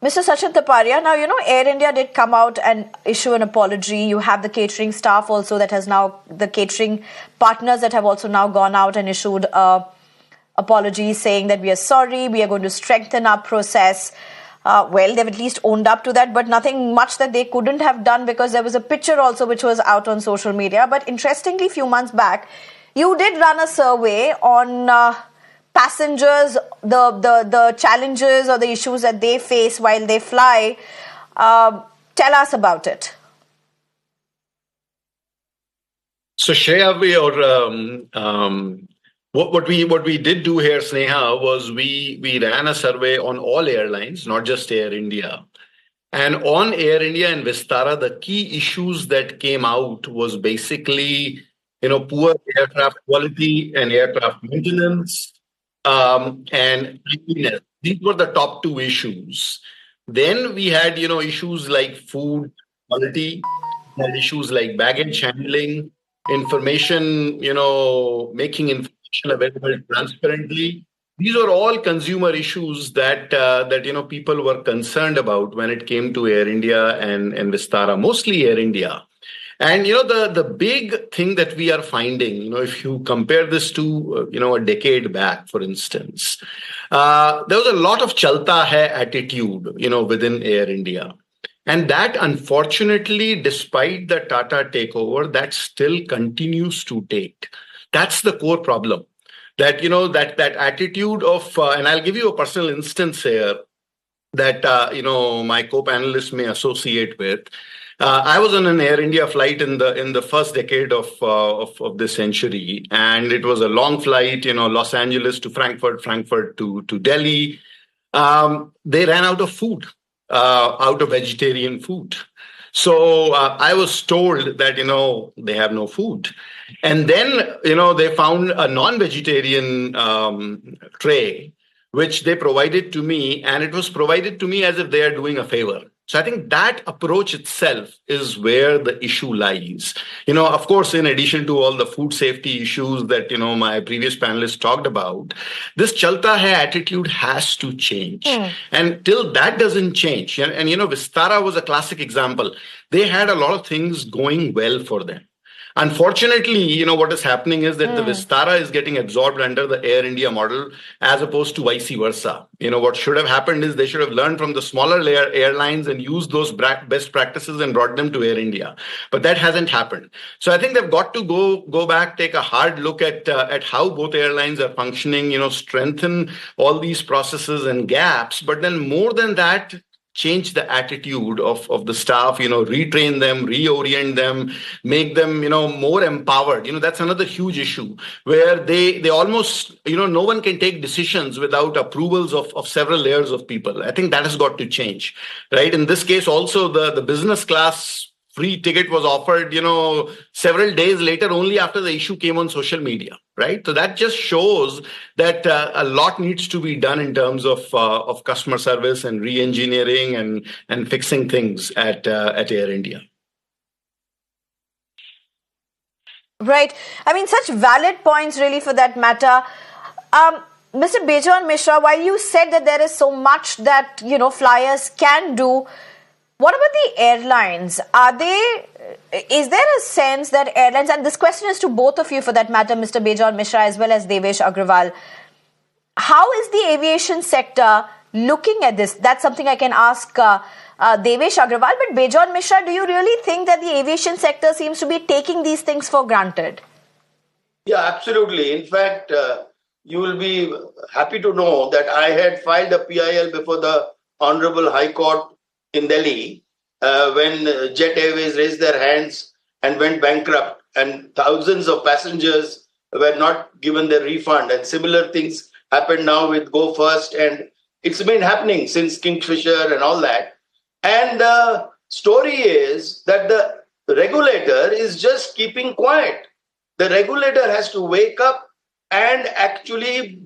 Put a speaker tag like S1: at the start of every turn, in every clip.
S1: Mr. Sachin Taparia, now, Air India did come out and issue an apology. You have the catering staff also that has now, the catering partners that have also now gone out and issued apology saying that we are sorry, we are going to strengthen our process. Well, they've at least owned up to that, but nothing much that they couldn't have done, because there was a picture also which was out on social media. But interestingly, a few months back, you did run a survey on passengers, the challenges or the issues that they face while they fly. Tell us about it.
S2: So Shreya, what we did do here, Sneha, was we ran a survey on all airlines, not just Air India. And on Air India and Vistara, the key issues that came out was basically, poor aircraft quality and aircraft maintenance, and cleanliness. These were the top two issues. Then we had, issues like food quality, we had issues like baggage handling, information, making information available transparently. These are all consumer issues that people were concerned about when it came to Air India and Vistara, mostly Air India. And, the big thing that we are finding, if you compare this to, a decade back, for instance, there was a lot of Chalta hai attitude, within Air India. And that, unfortunately, despite the Tata takeover, that still continues to take. That's the core problem. That, that attitude of, and I'll give you a personal instance here that, my co-panelists may associate with. I was on an Air India flight in the first decade of this century, and it was a long flight, Los Angeles to Frankfurt to Delhi. They ran out of food, out of vegetarian food. So I was told that, they have no food. And then, they found a non-vegetarian tray, which they provided to me, and it was provided to me as if they are doing a favor. So I think that approach itself is where the issue lies. Of course, in addition to all the food safety issues that, my previous panelists talked about, this Chalta hai attitude has to change. And till that doesn't change, and Vistara was a classic example. They had a lot of things going well for them. Unfortunately, what is happening is that the Vistara is getting absorbed under the Air India model as opposed to vice versa. What should have happened is they should have learned from the smaller airlines and used those best practices and brought them to Air India. But that hasn't happened. So I think they've got to go back, take a hard look at how both airlines are functioning, strengthen all these processes and gaps. But then more than that, change the attitude of the staff, retrain them, reorient them, make them, more empowered. That's another huge issue where they almost, no one can take decisions without approvals of several layers of people. I think that has got to change, right? In this case, also the business class free ticket was offered, several days later, only after the issue came on social media, right? So that just shows that a lot needs to be done in terms of customer service and re-engineering and fixing things at Air India.
S1: Right. I mean, such valid points, really, for that matter. Mr. Bejon Misra, while you said that there is so much that, flyers can do, what about the airlines? Is there a sense that airlines, and this question is to both of you for that matter, Mr. Bejon Misra as well as Devesh Agarwal, how is the aviation sector looking at this? That's something I can ask Devesh Agarwal, but Bejon Misra, do you really think that the aviation sector seems to be taking these things for granted?
S3: Yeah, absolutely. In fact, you will be happy to know that I had filed a PIL before the Honorable High Court in Delhi when Jet Airways raised their hands and went bankrupt, and thousands of passengers were not given their refund. And similar things happened now with Go First, and it's been happening since Kingfisher and all that. And the story is that the regulator is just keeping quiet. The regulator has to wake up and actually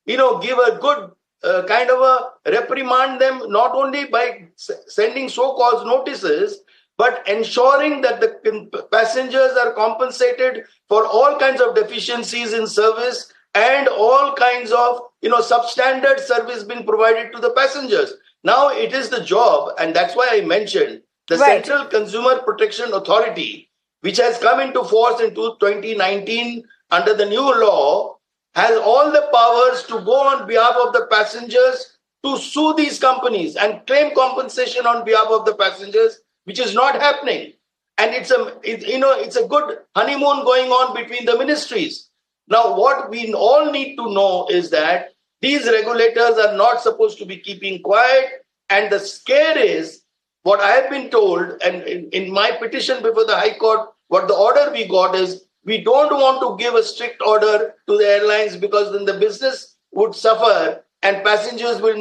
S3: give a good kind of a reprimand them, not only by sending so-called notices, but ensuring that the passengers are compensated for all kinds of deficiencies in service and all kinds of, substandard service being provided to the passengers. Now it is the job, and that's why I mentioned the
S1: Right.
S3: Central Consumer Protection Authority, which has come into force in 2019 under the new law, has all the powers to go on behalf of the passengers to sue these companies and claim compensation on behalf of the passengers, which is not happening. And it's a good honeymoon going on between the ministries. Now, what we all need to know is that these regulators are not supposed to be keeping quiet. And the scare is what I have been told, and in my petition before the High Court, what the order we got is we don't want to give a strict order to the airlines because then the business would suffer and passengers will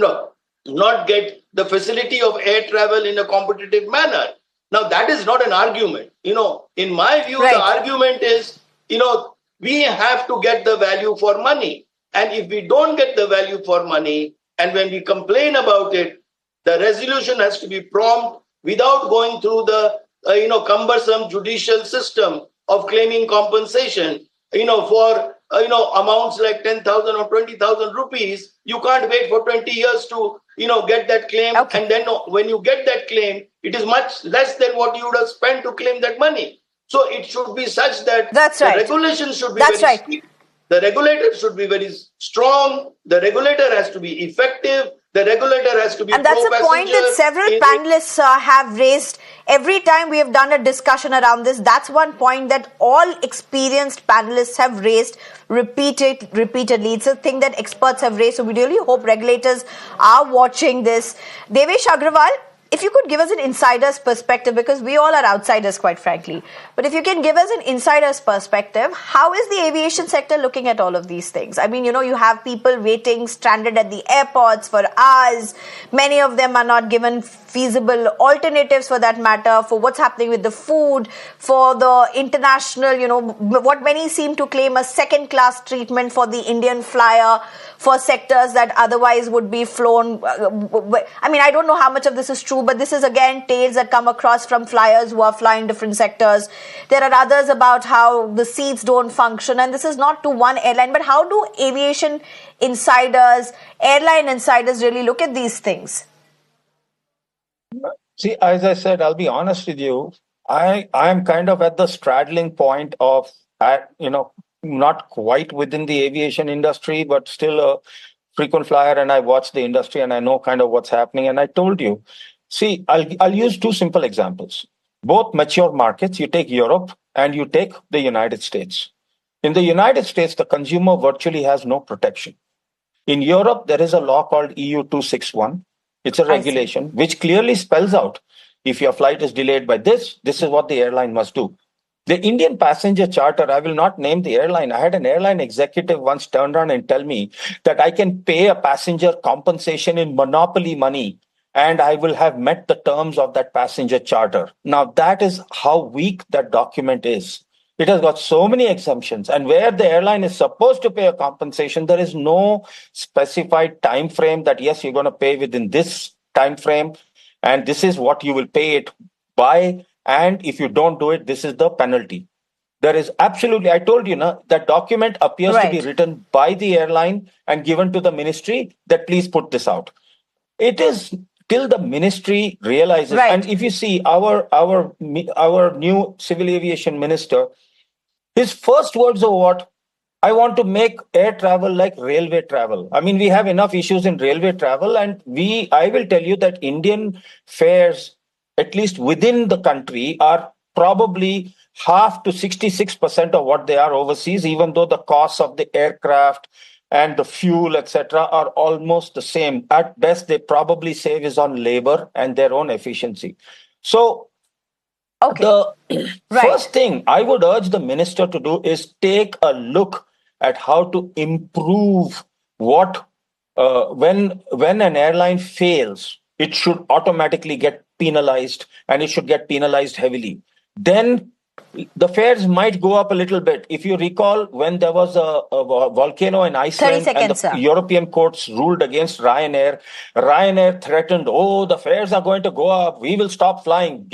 S3: not get the facility of air travel in a competitive manner. Now, that is not an argument. In my view,
S1: Right.
S3: the argument is, we have to get the value for money. And if we don't get the value for money, and when we complain about it, the resolution has to be prompt without going through the cumbersome judicial system of claiming compensation. For amounts like 10,000 or 20,000 rupees, you can't wait for 20 years to get that claim.
S1: Okay.
S3: And then when you get that claim, it is much less than what you would have spent to claim that money. So it should be such that
S1: That's
S3: the
S1: right.
S3: regulations should be
S1: That's
S3: very
S1: right.
S3: strict. The regulator should be very strong. The regulator has to be effective. The regulator has to be
S1: And that's a point that several panelists have raised every time we have done a discussion around this. That's one point that all experienced panelists have raised repeatedly. It's a thing that experts have raised. So we really hope regulators are watching this. Devesh Agarwal, if you could give us an insider's perspective, because we all are outsiders, quite frankly. But if you can give us an insider's perspective, how is the aviation sector looking at all of these things? I mean, you have people waiting, stranded at the airports for hours. Many of them are not given feasible alternatives, for that matter, for what's happening with the food, for the international, what many seem to claim a second-class treatment for the Indian flyer, for sectors that otherwise would be flown. I mean, I don't know how much of this is true, but this is again tales that come across from flyers who are flying different sectors. There are others about how the seats don't function, and this is not to one airline, but how do aviation insiders, airline insiders really look at these things?
S4: See, as I said, I'll be honest with you. I am kind of at the straddling point of, not quite within the aviation industry, but still a frequent flyer, and I watch the industry and I know kind of what's happening. And I told you, see, I'll use two simple examples. Both mature markets, you take Europe and you take the United States. In the United States, the consumer virtually has no protection. In Europe, there is a law called EU 261. It's a regulation which clearly spells out if your flight is delayed by this is what the airline must do. The Indian passenger charter, I will not name the airline. I had an airline executive once turn around and tell me that I can pay a passenger compensation in monopoly money and I will have met the terms of that passenger charter. Now, that is how weak that document is. It has got so many exemptions, and where the airline is supposed to pay a compensation, there is no specified time frame that, yes, you're going to pay within this time frame, and this is what you will pay it by, and if you don't do it, this is the penalty. There is absolutely, I told you, that document appears to be written by the airline and given to the ministry that please put this out. It is till the ministry realizes, and if you see our new civil aviation minister, his first words are what? I want to make air travel like railway travel. I mean, we have enough issues in railway travel, and I will tell you that Indian fares, at least within the country, are probably half to 66% of what they are overseas, even though the costs of the aircraft and the fuel, etc., are almost the same. At best, they probably save is on labor and their own efficiency. So, the first thing I would urge the minister to do is take a look at how to improve what, when an airline fails, it should automatically get penalized, and it should get penalized heavily. Then the fares might go up a little bit. If you recall, when there was a volcano in Iceland and the European courts ruled against Ryanair, Ryanair threatened, the fares are going to go up. We will stop flying.